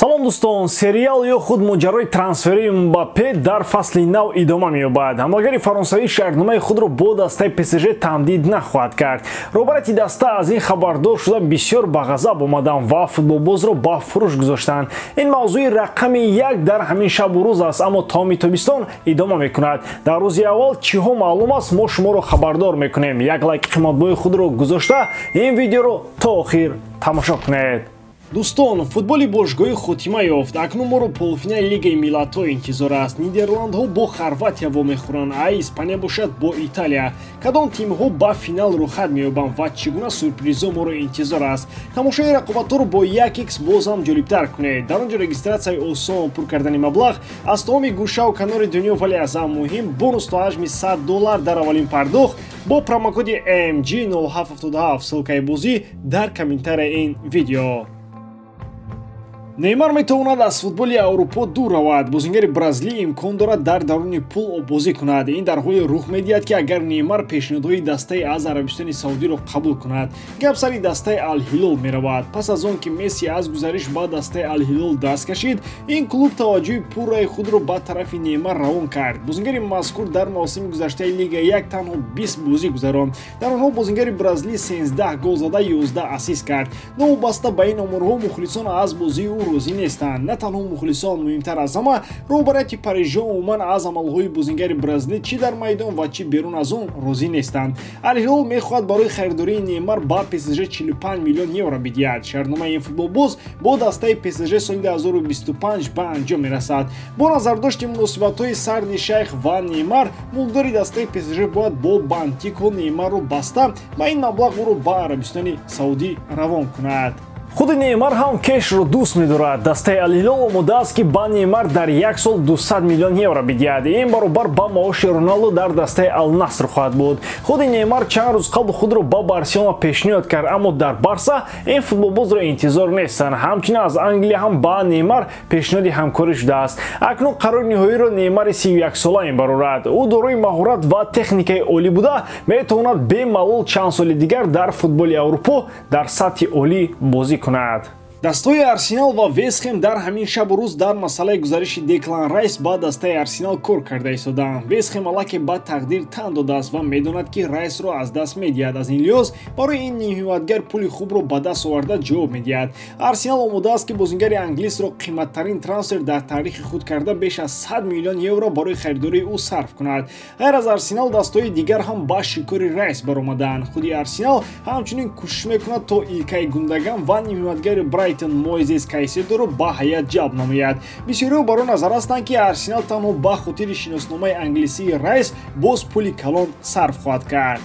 салом дӯстон, сериал ё худ моҷарои трансфери Мбаппе дар фасли нав идома меёбад. ҳамлагари фаронсавӣ шартномаи худро бо дастаи ПСЖ тамдид нахоҳад кард. роҳбарати даста аз ин хабардор шуда бисёр ба ғазаб омаданд ва футболбозро ба фурӯш гузоштанд. Ин мавзӯи рақами 1 дар ҳамин шабу рӯз аст, аммо томи тобистон идома мекунад. Дар рӯзи аввал чиҳо маълум аст, мо шуморо хабардор мекунем. Як лайк қиматбои худро гузошта ин видеоро то охир тамошо кунед. Дӯстон, футболи бошгоҳӣ хотима ёфт. Акнун моро полуфинале Лигаи Миллатҳо интизор аст. Нидерландҳо бо Хорватия вомехӯранд, а Испания бошад бо Италия. Кадом тимҳо ба финал рӯхат меёбанд ва чӣ гуна сюрпризҳо моро интизор аст? Тамошои рақобатҳоро бо 1x боз ҳам ҷолибтар кунед. Дар он ҷо регистратсияи осон, пур кардани маблағ аз тамоми гӯшаву канори дунё, вале аз ҳам муҳим бонус то ҳаҷми $100 дар аввалин пардохт бо промокоди AMG 0777 ссилкаи бозӣ дар комментарияи ин видео. Неймар метавонад аз футболи Аврупо дур равад. Бозингари бразилӣ имкон дорад дар даруни пул бозӣ кунад. Ин дар ҳоле рух медиҳад ки агар Неймар пешниҳодҳои дастаи аз Арабистони Саудиро қабул кунад, гап сари дастаи Ал-Ҳилол меравад. Пас аз он ки Месси аз гузариш ба дастаи Ал-Ҳилол даст кашид, ин клуб таваҷҷӯҳи пурраи худро ба тарафи Неймар равон кард. Бозингари мазкур дар мавсими гузаштаи Лигаи 1 танҳо 20 бозӣ гузаронд. Дар онҳо бозингари бразилӣ 13 гол зада, 11 ассист кард. Новобаста ба ин оморҳо мухлисон аз бозии розӣ нестанд. На танҳо мухлисон, муҳимтар аз ҳама роҳбарияти парижон умуман аз амалҳои бозингари бразилӣ чӣ дар майдон ва чӣ берун аз он розӣ нестанд. Ал-Ҳилол мехоҳад барои харидории Неймар ба ПСЖ 45 миллион евро бидиҳад. Шартномаи ин футболбоз бо дастаи ПСЖ соли 2025 ба анҷом мерасад. Бо назардошти муносибатҳои сарди шайх ва Неймар, мулкдори дастаи ПСЖ бояд бо бантико Неймарро баста ба ин маблағ ӯро ба Арабистони Саудӣ равон кунад. худи Неймар ҳам кешро дӯст медорад. Дастаи Ал-Ҳилол омодааст ки ба Неймар дар як сол 200 миллион евро бидиҳад. Ин баробар ба маоши Роналдо дар дастаи Ал-Наср хоҳад буд. худи Неймар чанд рӯз қабл худро ба Барселона пешниҳод кард, аммо дар Барса ин футболбозро интизор нестанд. Ҳамчунин аз Англия ҳам ба Неймар пешниҳоди ҳамкорӣ шудааст. Акнун қарори ниҳоиро Неймари 31 сола мебарорад. ӯ дорои маҳорат ва техникаи олӣ буда метавонад бемалол чанд соли дигар дар футболи Аврупо дар сатҳи олӣ бозӣ кунад. Дастаи Арсенал ва Вестхэм дар ҳамин шабу рӯз дар масъалаи гузариши Деклан Райс ба дастаи Арсенал кор карда истоданд. Вестхэм аллакай ба тақдир тан додааст ва медонад ки Райсро аз даст медиҳад. Аз ин лиҳоз барои ин нимҳиматгар пули хубро ба даст оварда ҷавоб медиҳад. Арсенал омодааст ки бозингари англисро қиматтарин трансфер дар таърихи худ карда беш аз 100 миллион евро барои харидории ӯ сарф кунад. ғайр аз Арсенал дастаҳои дигар ҳам ба шикори Райс баромадаанд. худи Арсенал ҳамчунин кӯшиш мекунад то Илкай Гундаган ва нимҳиматгари Моизес Кайседоро ба ҳайат ҷалб намояд. Бисёриҳо бар он назар ҳастанд ки Арсенал танҳо ба хотири шиносномаи англисии Райс боз пули калон сарф хоҳад кард.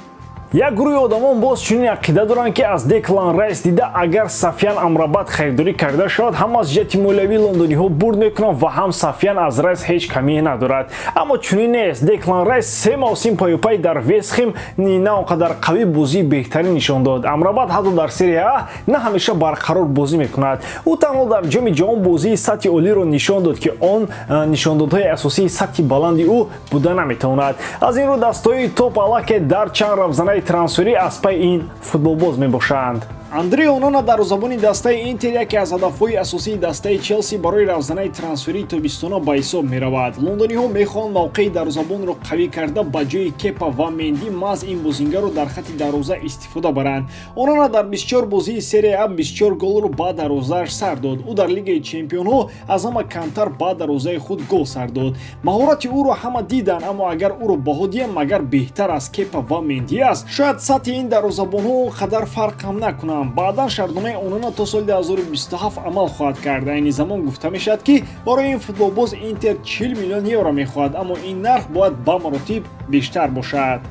Як гурӯҳи одамон боз чунин ақида доранд ки аз Деклан Райс дида агар Сафян Амрабат харидорӣ карда шавад, ҳам аз ҷиҳати молиявӣ лондониҳо бурд мекунанд ва ҳам Сафян аз Райс ҳеҷ камие надорад. Аммо чунин нест. Деклан Райс 3 мавсим пайопай дар Вестхэм на он қадар қавӣ бозии беҳтарин нишон дод. Амрабат ҳатто дар серия А на ҳамеша барқарор бозӣ мекунад. ӯ танҳо дар ҷоми ҷаҳон бозии сатҳи олиро нишон дод ки он нишондодҳои асосии сатҳи баланди ӯ буда наметавонад. Аз ин рӯ дастаҳои топ аллакай дар чанд равзанаи трансферӣ аз пай ин футболбоз мебошанд. Андре Онана дарвозабони дастаи Интер яке аз ҳадафҳои асосии дастаи Челси барои равзанаи трансферии тобистона ба ҳисоб меравад. Лондониҳо мехоҳанд мавқеи дарвозабонро қавӣ карда ба ҷои Кепа ва Менди маҳз ин бозингарро дар хати дарвоза истифода баранд. Онана дар 24 бозии серия А 24 голро ба дарвозааш сар дод. ӯ дар Лигаи Чемпионҳо аз ҳама камтар ба дарвозаи худ гол сар дод. маҳорати ӯро ҳама диданд, аммо агар ӯро баҳо диҳем, агар беҳтар аз Кепа ва Менди аст, шояд сатҳи ин дарвозабонҳо он қадар фарқ ҳам накунанд. баъдан шартномаи Онана то соли 2027 амал хоҳад кард. Айни замон гуфта мешавад ки барои ин футболбоз Интер 40 миллион евро мехоҳад, аммо ин нарх бояд ба маротиб бештар бошад.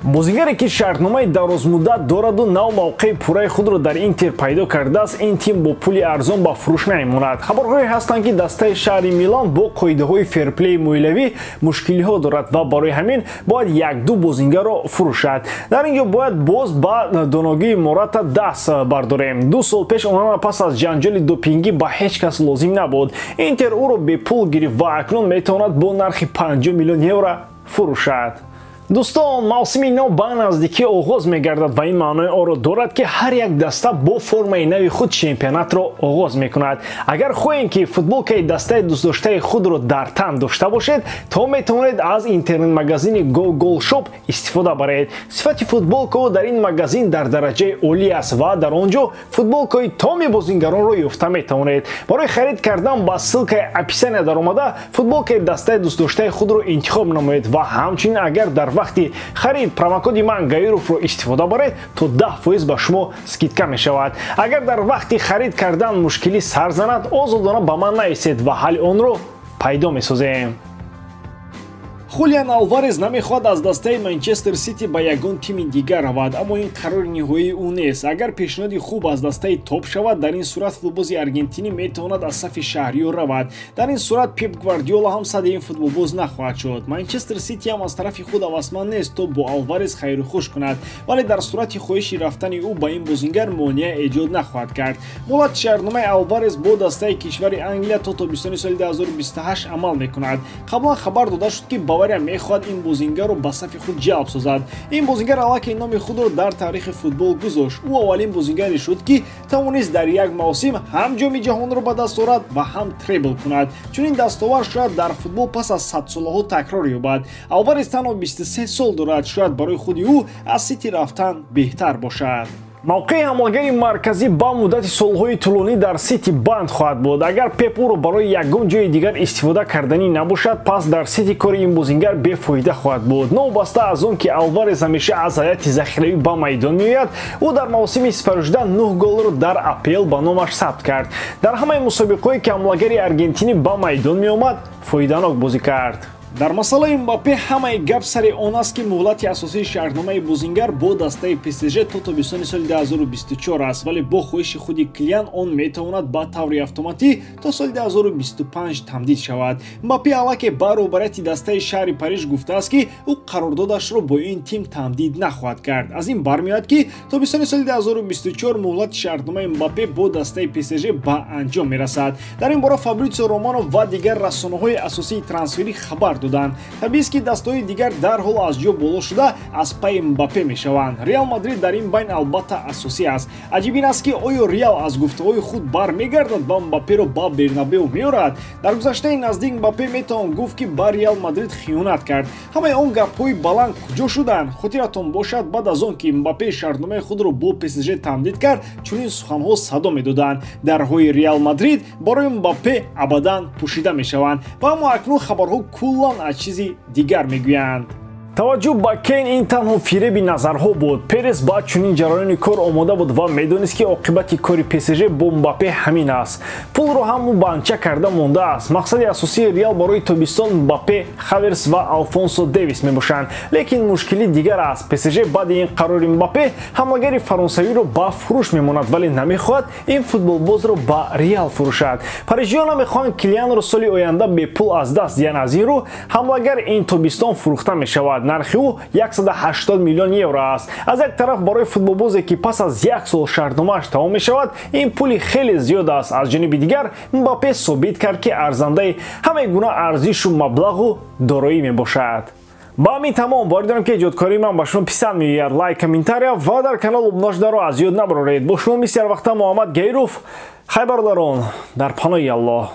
бозингаре ки шартномаи дарозмуддат дораду нав мавқеи пурраи худро дар Интер пайдо кардааст, ин тим бо пули арзон ба фурӯш намемонад. хабарҳое ҳастанд ки дастаи шаҳри Милан бо қоидаҳои ферплеи моилавӣ мушкилиҳо дорад ва барои ҳамин бояд 1-2 бозингарро фурӯшад. дар ин ҷо бояд боз ба доногии Мората даст бардорем. 2 сол пеш Онана пас аз ҷанҷоли допингӣ ба ҳеҷ кас лозим набуд. Интер ӯро бепул гирифт ва акнун метавонад бо нархи 50 миллион евро фурӯшад. дӯстон, мавсими нав ба наздикӣ оғоз мегардад ва ин маънои онро дорад ки ҳар як даста бо формаи нави худ чемпионатро оғоз мекунад. Агар хоҳем ки футболкаи дастаи дӯстдоштаи худро дар тан дошта бошед, то метавонед аз интернет-магазини Go Shop истифода баред. Сифати футболкаҳо дар ин магазин дар дараҷаи олӣ аст ва дар он ҷо футболкаи томи бозингаронро ёфта метавонед. Барои харид кардан ба ссилкаи описания даромада футболкаи дастаи дӯстдоштаи худро интихоб намоед ва ҳамчунин агар дар вақти харид промокоди ман Гаировро истифода баред, то 10% ба шумо скидка мешавад. Агар дар вақти харид кардан мушкилӣ сар занад, озодона ба ман наисед ва ҳалли онро пайдо месозем. Хулиан Алварес намехоҳад аз дастаи Манчестер Сити ба ягон тими дигар равад, аммо ин қарори ниҳоии ӯ нест. Агар пешниҳоди хуб аз дастаи топ шавад, дар ин сурат футболбози аргентинӣ метавонад аз сафи шаҳриёр равад. Дар ин сурат Пеп Гвардиола ҳам садди ин футболбоз нахоҳад шуд. Манчестер Сити ҳам аз тарафи худ ҳавасманд нест то бо Алварес хайру хуш кунад, вале дар сурати хоҳиши рафтани ӯ ба ин бозингар монеа эҷод нахоҳад кард. Муҳлати шаҳрномаи Алварес бо дастаи кишвари Англия то тобистони соли 2028 амал мекунад. Қаблан хабар дода шуд ки Бавария мехоҳад ин бозингарро ба сафи худ ҷалб созад. Ин бозингар аллакай номи худро дар таърихи футбол гузошт. ӯ аввалин бозингаре шуд ки тавонист дар як мавсим ҳам ҷоми ҷаҳонро ба даст орад ва ҳам требл кунад. Чунин дастовар шояд дар футбол пас аз садсолаҳо такрор ёбад. Алварес танҳо 23 сол дорад. Шояд барои худи ӯ аз Сити рафтан беҳтар бошад. Мавқеи ҳамлагари марказӣ ба муддати солҳои тӯлонӣ дар Сити банд хоҳад буд. Агар Пеп ӯро барои ягон ҷои дигар истифода карданӣ набошад, пас дар Сити кори ин бозингар бефоида хоҳад буд. Новобаста аз он ки Алварес ҳамеша аз ҳайати захиравӣ ба майдон меояд, ӯ дар мавсими 2018 9 голро дар АПЛ ба номаш сабт кард. Дар ҳамаи мусобиқаҳое ки ҳамлагари аргентинӣ ба майдон меомад, фоиданок бозӣ кард. Дар масъалаи Мбаппе ҳамаи гап сари он аст ки муҳлати асосии шаҳрномаи бозингар бо дастаи ПСЖ то тобистони соли 2024 аст, вале бо хоҳиши худи Килиан он метавонад ба таври автоматӣ то соли 2025 тамдид шавад. Мбаппе аллакай ба роҳбарияти дастаи шаҳри Париж гуфтааст ки ӯ қарордодашро бо ин тим тамдид нахоҳад кард. Аз ин бармеояд ки тобистони соли 2024 муҳлати шаҳрномаи Мбаппе бо дастаи ПСЖ ба анҷом мерасад. Дар ин бора Фабрицио Романо ва дигар рассонаҳои асосии трансферӣ хабар табист ки дастаҳои дигар дарҳол аз ҷо боло шуда аз пайи Мбаппе мешаванд. Реал Мадрид дар ин байн албатта асосӣ аст. аҷиб ин аст ки оё Реал аз гуфтаҳои худ бармегардад ва Мбапперо ба Бернабеу меорад. Дар гузаштаи наздик Мбаппе метавон гуфт ки ба Реал Мадрид хиёнат кард. ҳамаи он гапҳои баланд куҷо шуданд? Хотиратон бошад, баъд аз он ки Мбаппе шаҳрномаи худро бо ПСЖ тамдид кард, чунин суханҳо садо медоданд: дарҳои Реал Мадрид барои Мбаппе абадан пӯшида мешаванд. ва аммо акнун хабарҳо куллан аз чизи дигар мегӯянд. таваҷҷӯҳ ба Кейн ин танҳо фиреби назарҳо буд. Перес ба чунин ҷараёни кор омода буд ва медонист ки оқибати кори ПСЖ бо Мбаппе ҳамин аст. Пулро ҳам ӯ банча карда мондааст. мақсади асосии Реал барои тобистон Мбаппе, Хаверс ва Алфонсо Девис мебошанд. лекин мушкили дигар аст. ПСЖ баъди ин қарори Мбаппе ҳамлагари фаронсавиро ба фурӯш мемонад, вале намехоҳад ин футболбозро ба Реал фурӯшад. парижиёнам мехоҳанд Килианро соли оянда бепул аз даст диҳанд. аз ин рӯ ҳамлагар ин тобистон фурӯхта мешавад. нархи ӯ 180 миллион евро аст. аз як тараф барои футболбозе ки пас аз як сол шаҳрномааш тамом мешавад, ин пули хеле зиёд аст. аз ҷониби дигар Мбаппе собит кард ки арзандаи ҳамаи гуна арзишу маблағу дороӣ мебошад. ба ҳамин тамом. бори дорам ки эҷодкории ман ба шумо писанд меояд. лайк, комментария ва дар канал обношдаро аз ёд набароред. бо шумо мисли ҳар вақта Муҳаммад Гаиров. хай бародарон, дар паноҳи Аллоҳ.